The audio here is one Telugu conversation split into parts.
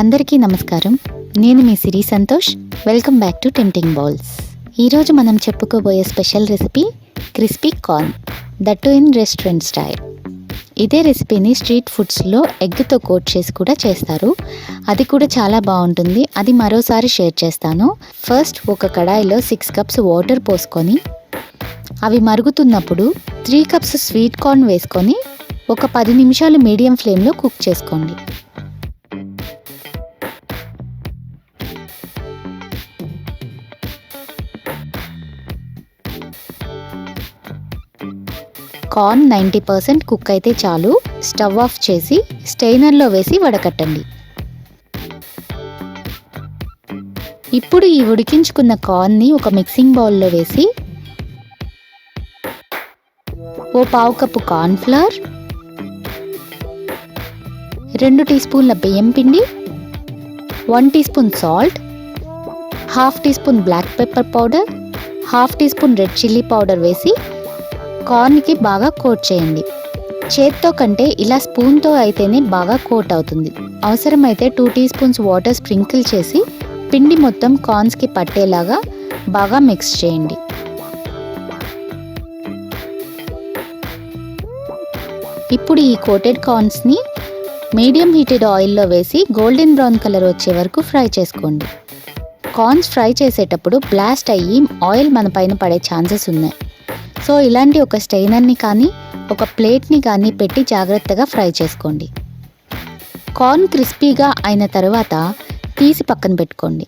అందరికీ నమస్కారం. నేను మీ Siri Santosh. Welcome back to tempting balls. ఈరోజు మనం చెప్పుకోబోయే special recipe crispy corn, that in restaurant style. ఇదే రెసిపీని స్ట్రీట్ ఫుడ్స్లో ఎగ్తో కోట్ చేసి కూడా చేస్తారు. అది కూడా చాలా బాగుంటుంది. అది మరోసారి షేర్ చేస్తాను. ఫస్ట్ ఒక కడాయిలో 6 కప్స్ వాటర్ పోసుకొని అవి మరుగుతున్నప్పుడు 3 కప్స్ స్వీట్ కార్న్ వేసుకొని ఒక 10 నిమిషాలు మీడియం ఫ్లేమ్లో కుక్ చేసుకోండి. కార్న్ 90% కుక్ అయితే చాలు. స్టవ్ ఆఫ్ చేసి స్టెయినర్లో వేసి వడకట్టండి. ఇప్పుడు ఈ ఉడికించుకున్న కార్న్ని ఒక మిక్సింగ్ బౌల్లో వేసి ఓ 1/2 కప్పు కార్న్ ఫ్లోర్, 2 టీ స్పూన్ల బియ్యం పిండి, 1 teaspoon salt, 1/2 teaspoon black pepper powder, 1/2 teaspoon red chilli powder వేసి కార్న్కి బాగా కోట్ చేయండి. చేత్తో కంటే ఇలా స్పూన్తో అయితేనే బాగా కోట్ అవుతుంది. అవసరమైతే 2 టీ స్పూన్స్ వాటర్ స్ప్రింకిల్ చేసి పిండి మొత్తం కార్న్స్కి పట్టేలాగా బాగా మిక్స్ చేయండి. ఇప్పుడు ఈ కోటెడ్ కార్న్స్ని మీడియం హీటెడ్ ఆయిల్లో వేసి గోల్డెన్ బ్రౌన్ కలర్ వచ్చే వరకు ఫ్రై చేసుకోండి. కార్న్స్ ఫ్రై చేసేటప్పుడు బ్లాస్ట్ అయ్యి ఆయిల్ మన పైన పడే ఛాన్సెస్ ఉన్నాయి. సో ఇలాంటి ఒక స్టెయినర్ని కానీ ఒక ప్లేట్ని కానీ పెట్టి జాగ్రత్తగా ఫ్రై చేసుకోండి. కార్న్ క్రిస్పీగా అయిన తర్వాత తీసి పక్కన పెట్టుకోండి.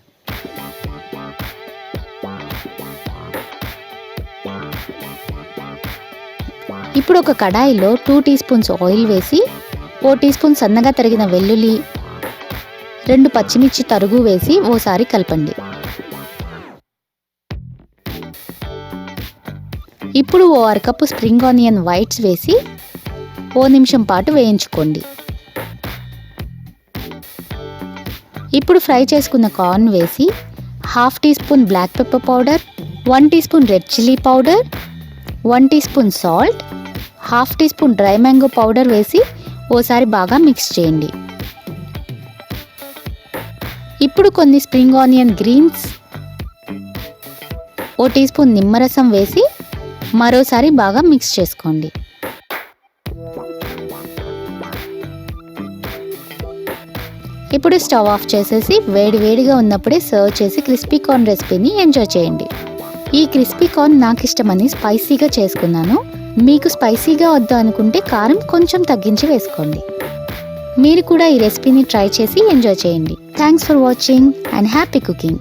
ఇప్పుడు ఒక కడాయిలో 2 టీ స్పూన్స్ ఆయిల్ వేసి 4 టీ స్పూన్ సన్నగా తరిగిన వెల్లుల్లి, 2 పచ్చిమిర్చి తరుగు వేసి ఓసారి కలపండి. ఇప్పుడు ఓ 1/2 కప్పు స్ప్రింగ్ ఆనియన్ వైట్స్ వేసి ఓ నిమిషం పాటు వేయించుకోండి. ఇప్పుడు ఫ్రై చేసుకున్న కార్న్ వేసి 1/2 teaspoon black pepper powder, 1 teaspoon red chilli powder, 1 teaspoon salt, 1/2 teaspoon dry mango powder వేసి ఓసారి బాగా మిక్స్ చేయండి. ఇప్పుడు కొన్ని స్ప్రింగ్ ఆనియన్ గ్రీన్స్, ఓ టీ స్పూన్ నిమ్మరసం వేసి మరోసారి బాగా మిక్స్ చేసుకోండి. ఇప్పుడు స్టవ్ ఆఫ్ చేసేసి వేడిగా ఉన్నప్పుడే సర్వ్ చేసి క్రిస్పీ కార్న్ రెసిపీని ఎంజాయ్ చేయండి. ఈ క్రిస్పీ కార్న్ నాకు ఇష్టమని స్పైసీగా చేసుకున్నాను. మీకు స్పైసీగా వద్దు అనుకుంటే కారం కొంచెం తగ్గించి వేసుకోండి. మీరు కూడా ఈ రెసిపీని ట్రై చేసి ఎంజాయ్ చేయండి. Thanks for watching and happy cooking.